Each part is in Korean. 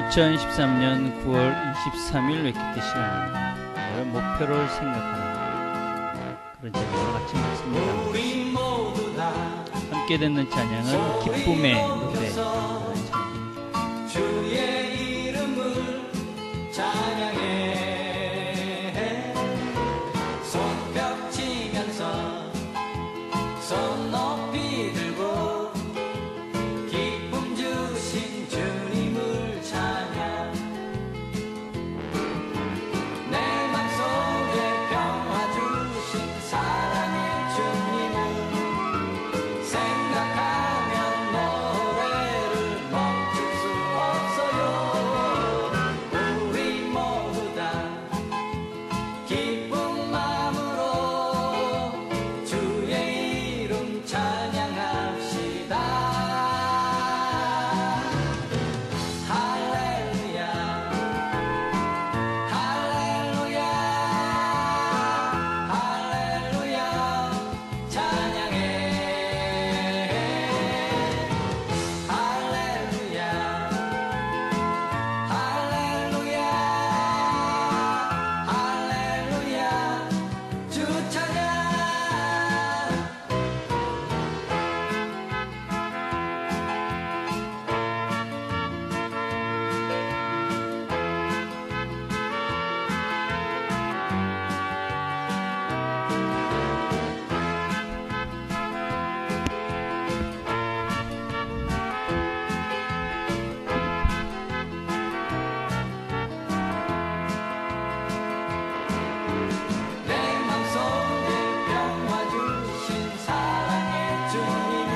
2013년 9월 23일 웨키트 시간입니다. 목표를 생각하는 그런 제목으로 같이 말씀 나누겠습니다. 함께 듣는 찬양은 기쁨의 노래 주의 이름을 찬양해 손뼉 치면서 손 높이 들고 기쁨 주신 주님을 찬양 내 맘속에 평화 주신 사랑의 주님을 생각하면 노래를 멈출 수 없어요. 우리 모두 다 기쁜 마음으로 주의 이름 찬양합시다. 할렐루야 할렐루야 할렐루야 찬양해 할렐루야 할렐루야 할렐루야 주 찬양 내 맘속에 평화 주신 사랑의 주님을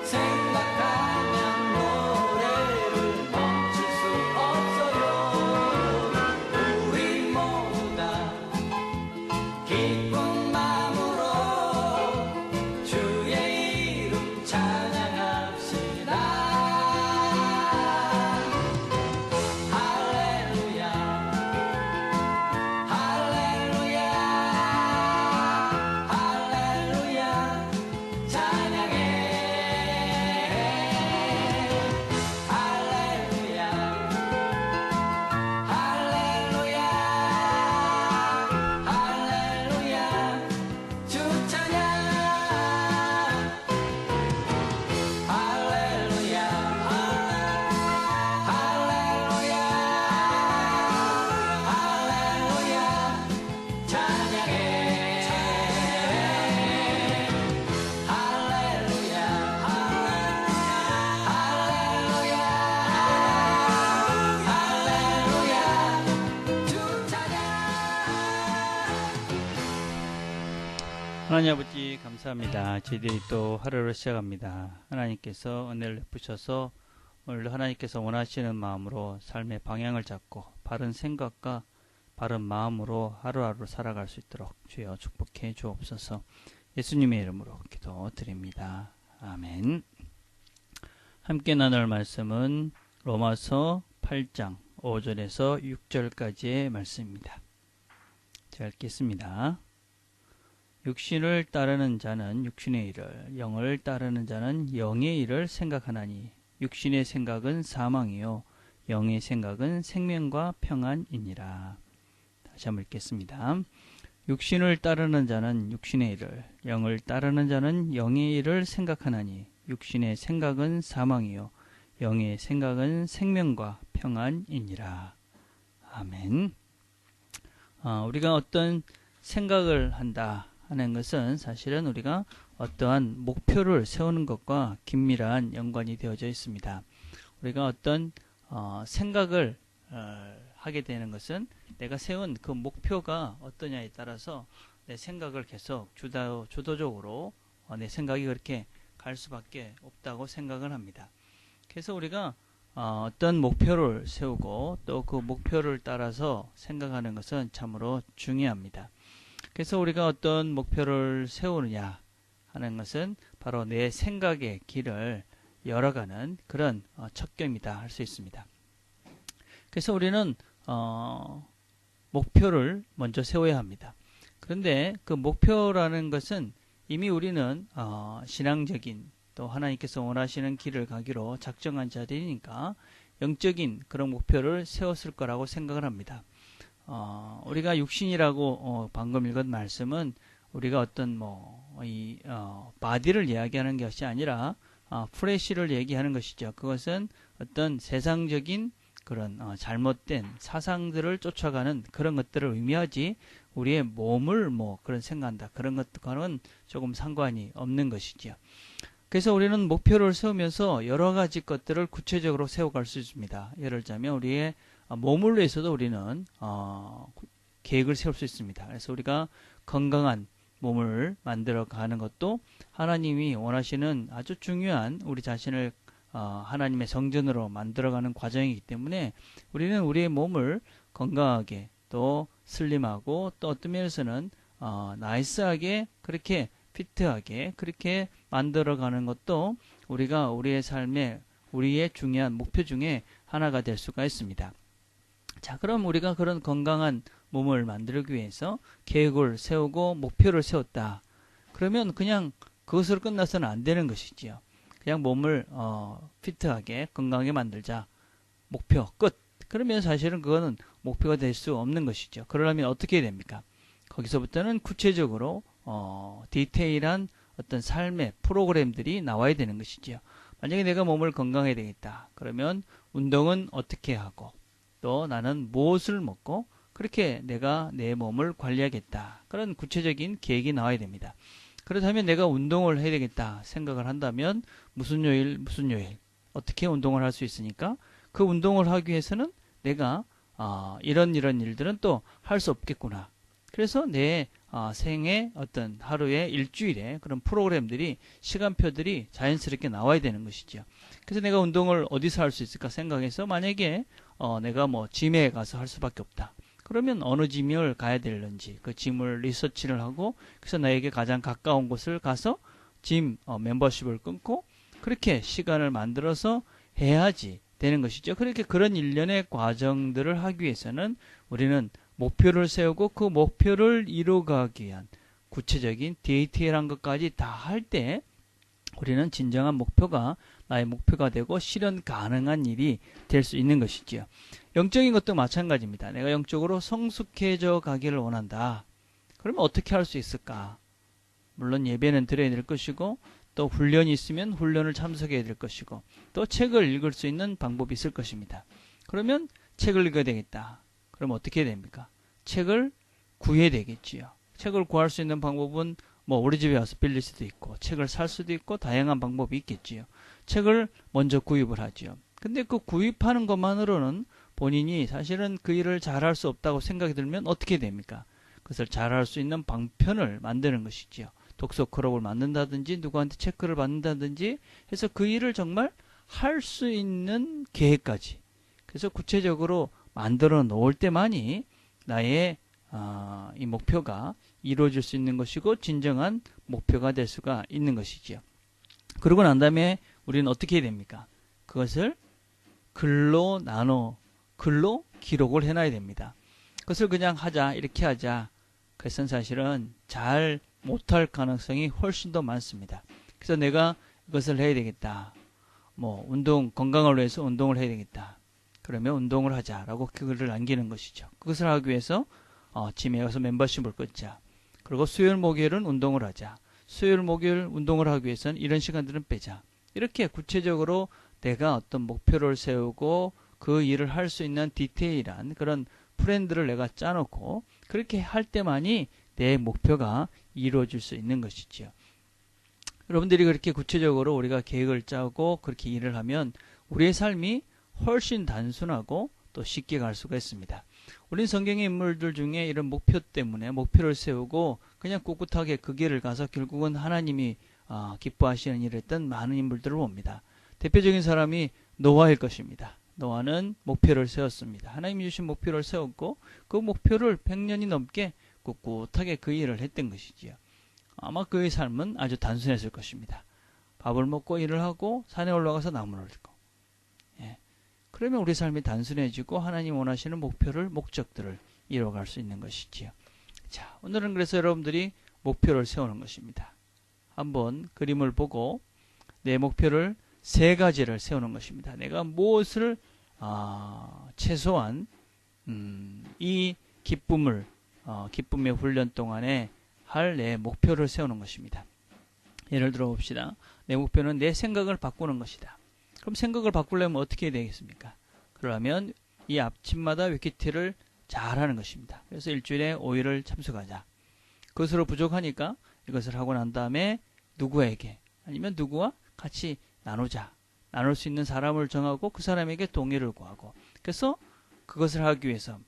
생각하면 노래를 멈출 수 없어요. 우리 모두 다 기쁜 마음으로 주의 이름 찬양합시다. 할렐루야 할렐루야 할렐루야 찬양해 할렐루야 할렐루야 할렐루야 주 찬양 할렐루야 할렐루야 할렐루야 찬양해 할렐루야 할렐루야 주 찬양 하나님 아버지 감사합니다. 저희들이 또 하루를 시작합니다. 하나님께서 은혜를 베푸셔서 오늘 하나님께서 원하시는 마음으로 삶의 방향을 잡고 바른 생각과 바른 마음으로 하루하루 살아갈 수 있도록 주여 축복해 주옵소서. 예수님의 이름으로 기도드립니다. 아멘. 함께 나눌 말씀은 로마서 8장 5절에서 6절까지의 말씀입니다. 제가 읽겠습니다. 육신을 따르는 자는 육신의 일을, 영을 따르는 자는 영의 일을 생각하나니 육신의 생각은 사망이요 영의 생각은 생명과 평안이니라. 다시 한번 읽겠습니다. 육신을 따르는 자는 육신의 일을, 영을 따르는 자는 영의 일을 생각하나니 육신의 생각은 사망이요 영의 생각은 생명과 평안이니라. 아멘. 우리가 어떤 생각을 한다 하는 것은 사실은 우리가 어떠한 목표를 세우는 것과 긴밀한 연관이 되어져 있습니다. 우리가 어떤 생각을 하게 되는 것은 내가 세운 그 목표가 어떠냐에 따라서 내 생각을 계속 주도적으로 내 생각이 그렇게 갈 수밖에 없다고 생각을 합니다. 그래서 우리가 어떤 목표를 세우고 또 그 목표를 따라서 생각하는 것은 참으로 중요합니다. 그래서 우리가 어떤 목표를 세우느냐 하는 것은 바로 내 생각의 길을 열어가는 그런 척도입니다. 할 수 있습니다. 그래서 우리는 목표를 먼저 세워야 합니다. 그런데 그 목표라는 것은 이미 우리는 신앙적인 또 하나님께서 원하시는 길을 가기로 작정한 자들이니까 영적인 그런 목표를 세웠을 거라고 생각을 합니다. 우리가 육신이라고 방금 읽은 말씀은 우리가 어떤 바디를 이야기하는 것이 아니라 플래시를 얘기하는 것이죠. 그것은 어떤 세상적인 그런 잘못된 사상들을 쫓아가는 그런 것들을 의미하지 우리의 몸을 그런 생각한다. 그런 것과는 조금 상관이 없는 것이죠. 그래서 우리는 목표를 세우면서 여러 가지 것들을 구체적으로 세워갈 수 있습니다. 예를 들자면 우리의 몸을 위해서도 우리는 계획을 세울 수 있습니다. 그래서 우리가 건강한 몸을 만들어 가는 것도 하나님이 원하시는 아주 중요한 우리 자신을 하나님의 성전으로 만들어가는 과정이기 때문에 우리는 우리의 몸을 건강하게 또 슬림하고 또 어떤 면에서는 나이스하게 그렇게 피트하게 그렇게 만들어가는 것도 우리가 우리의 삶에 우리의 중요한 목표 중에 하나가 될 수가 있습니다. 자, 그럼 우리가 그런 건강한 몸을 만들기 위해서 계획을 세우고 목표를 세웠다. 그러면 그냥 그것으로 끝나서는 안 되는 것이지요. 그냥 몸을 피트하게 건강하게 만들자. 목표 끝. 그러면 사실은 그거는 목표가 될 수 없는 것이죠. 그러려면 어떻게 해야 됩니까? 거기서부터는 구체적으로 디테일한 어떤 삶의 프로그램들이 나와야 되는 것이지요. 만약에 내가 몸을 건강해야 되겠다. 그러면 운동은 어떻게 하고 또 나는 무엇을 먹고 그렇게 내가 내 몸을 관리하겠다. 그런 구체적인 계획이 나와야 됩니다. 그렇다면 내가 운동을 해야 되겠다 생각을 한다면 무슨 요일 어떻게 운동을 할 수 있으니까 그 운동을 하기 위해서는 내가 이런 일들은 또 할 수 없겠구나. 그래서 내 생애 어떤 하루에 일주일에 그런 프로그램들이 시간표들이 자연스럽게 나와야 되는 것이죠. 그래서 내가 운동을 어디서 할 수 있을까 생각해서 만약에 내가 짐에 가서 할 수밖에 없다. 그러면 어느 짐을 가야 되는지 그 짐을 리서치를 하고 그래서 나에게 가장 가까운 곳을 가서 짐 멤버십을 끊고 그렇게 시간을 만들어서 해야지 되는 것이죠. 그렇게 그런 일련의 과정들을 하기 위해서는 우리는 목표를 세우고 그 목표를 이루어가기 위한 구체적인 디테일한 것까지 다 할 때 우리는 진정한 목표가 나의 목표가 되고 실현 가능한 일이 될 수 있는 것이지요. 영적인 것도 마찬가지입니다. 내가 영적으로 성숙해져 가기를 원한다. 그러면 어떻게 할 수 있을까? 물론 예배는 드려야 될 것이고 또 훈련이 있으면 훈련을 참석해야 될 것이고 또 책을 읽을 수 있는 방법이 있을 것입니다. 그러면 책을 읽어야 되겠다. 그럼 어떻게 해야 됩니까? 책을 구해야 되겠지요. 책을 구할 수 있는 방법은 우리 집에 와서 빌릴 수도 있고 책을 살 수도 있고 다양한 방법이 있겠지요. 책을 먼저 구입을 하지요. 근데 그 구입하는 것만으로는 본인이 사실은 그 일을 잘할 수 없다고 생각이 들면 어떻게 됩니까? 그것을 잘할 수 있는 방편을 만드는 것이지요. 독서 클럽을 만든다든지 누구한테 체크를 받는다든지 해서 그 일을 정말 할 수 있는 계획까지 그래서 구체적으로 만들어 놓을 때만이 나의 이 목표가 이루어질 수 있는 것이고 진정한 목표가 될 수가 있는 것이지요. 그러고 난 다음에 우리는 어떻게 해야 됩니까? 그것을 글로 기록을 해놔야 됩니다. 그것을 그냥 하자 이렇게 하자 그것은 사실은 잘 못할 가능성이 훨씬 더 많습니다. 그래서 내가 이것을 해야 되겠다. 건강을 위해서 운동을 해야 되겠다. 그러면 운동을 하자라고 글을 남기는 것이죠. 그것을 하기 위해서 짐에 가서 멤버십을 끊자. 그리고 수요일 목요일은 운동을 하자. 수요일 목요일 운동을 하기 위해서는 이런 시간들은 빼자. 이렇게 구체적으로 내가 어떤 목표를 세우고 그 일을 할 수 있는 디테일한 그런 플랜들을 내가 짜놓고 그렇게 할 때만이 내 목표가 이루어질 수 있는 것이지요. 여러분들이 그렇게 구체적으로 우리가 계획을 짜고 그렇게 일을 하면 우리의 삶이 훨씬 단순하고 또 쉽게 갈 수가 있습니다. 우린 성경의 인물들 중에 이런 목표 때문에 목표를 세우고 그냥 꿋꿋하게 그 길을 가서 결국은 하나님이 기뻐하시는 일을 했던 많은 인물들을 봅니다. 대표적인 사람이 노아일 것입니다. 노아는 목표를 세웠습니다. 하나님이 주신 목표를 세웠고 그 목표를 100년이 넘게 꿋꿋하게 그 일을 했던 것이지요. 아마 그의 삶은 아주 단순했을 것입니다. 밥을 먹고 일을 하고 산에 올라가서 나무를 읽고 그러면 우리 삶이 단순해지고 하나님 원하시는 목적들을 이뤄갈 수 있는 것이지요. 자, 오늘은 그래서 여러분들이 목표를 세우는 것입니다. 한번 그림을 보고 내 목표를 3가지를 세우는 것입니다. 내가 무엇을 최소한 이 기쁨의 훈련 동안에 할 내 목표를 세우는 것입니다. 예를 들어 봅시다. 내 목표는 내 생각을 바꾸는 것이다. 그럼 생각을 바꾸려면 어떻게 해야 되겠습니까? 그러면 이 아침마다 위키티를 잘하는 것입니다. 그래서 일주일에 5일을 참석하자. 그것으로 부족하니까 이것을 하고 난 다음에 누구에게 아니면 누구와 같이 나누자. 나눌 수 있는 사람을 정하고 그 사람에게 동의를 구하고, 그래서 그것을 하기 위해서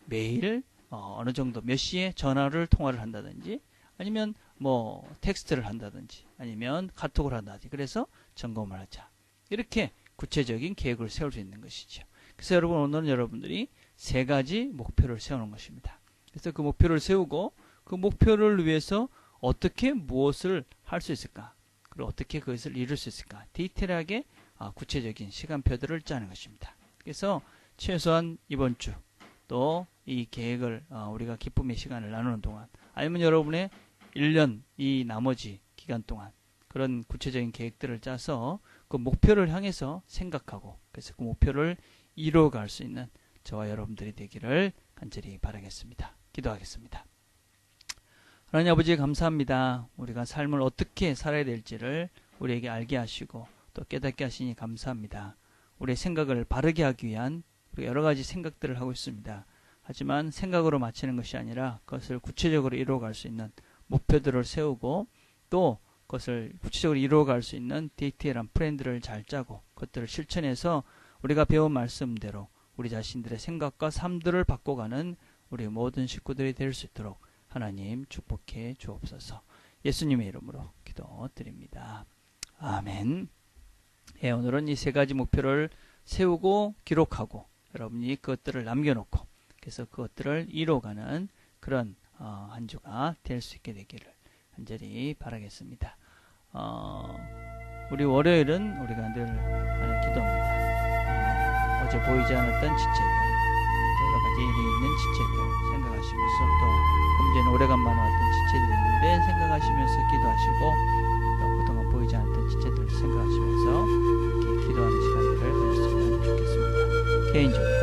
매일 어느 정도 몇 시에 통화를 한다든지, 아니면 뭐 텍스트를 한다든지, 아니면 카톡을 한다든지, 그래서 점검을 하자. 이렇게 구체적인 계획을 세울 수 있는 것이죠. 그래서 여러분, 오늘은 여러분들이 3가지 목표를 세우는 것입니다. 그래서 그 목표를 세우고 그 목표를 위해서 어떻게 무엇을 할 수 있을까, 그리고 어떻게 그것을 이룰 수 있을까, 디테일하게 구체적인 시간표들을 짜는 것입니다. 그래서 최소한 이번 주 또 이 계획을 우리가 기쁨의 시간을 나누는 동안, 아니면 여러분의 1년 이 나머지 기간 동안 그런 구체적인 계획들을 짜서 그 목표를 향해서 생각하고, 그래서 그 목표를 이루어갈 수 있는 저와 여러분들이 되기를 간절히 바라겠습니다. 기도하겠습니다. 하나님 아버지, 감사합니다. 우리가 삶을 어떻게 살아야 될지를 우리에게 알게 하시고 또 깨닫게 하시니 감사합니다. 우리의 생각을 바르게 하기 위한 우리가 여러 가지 생각들을 하고 있습니다. 하지만 생각으로 마치는 것이 아니라 그것을 구체적으로 이루어갈 수 있는 목표들을 세우고, 또 그것을 구체적으로 이루어갈 수 있는 디테일한 플랜들을 잘 짜고 그것들을 실천해서 우리가 배운 말씀대로 우리 자신들의 생각과 삶들을 바꿔가는 우리 모든 식구들이 될 수 있도록 하나님 축복해 주옵소서. 예수님의 이름으로 기도드립니다. 아멘. 오늘은 이 3가지 목표를 세우고 기록하고 여러분이 그것들을 남겨놓고, 그래서 그것들을 이뤄가는 그런 한 주가 될 수 있게 되기를 간절히 바라겠습니다. 우리 월요일은 우리가 늘 하는 기도입니다. 어제 보이지 않았던 지체들, 여러 가지 일이 있는 지체들 생각하시면서, 또 금전에 오래간만에 왔던 지체들이 있는데 생각하시면서 기도하시고, 또 그동안 보이지 않았던 지체들을 생각하시면서 이렇게 기도하는 시간들을 가졌으면 좋겠습니다. 개인적으로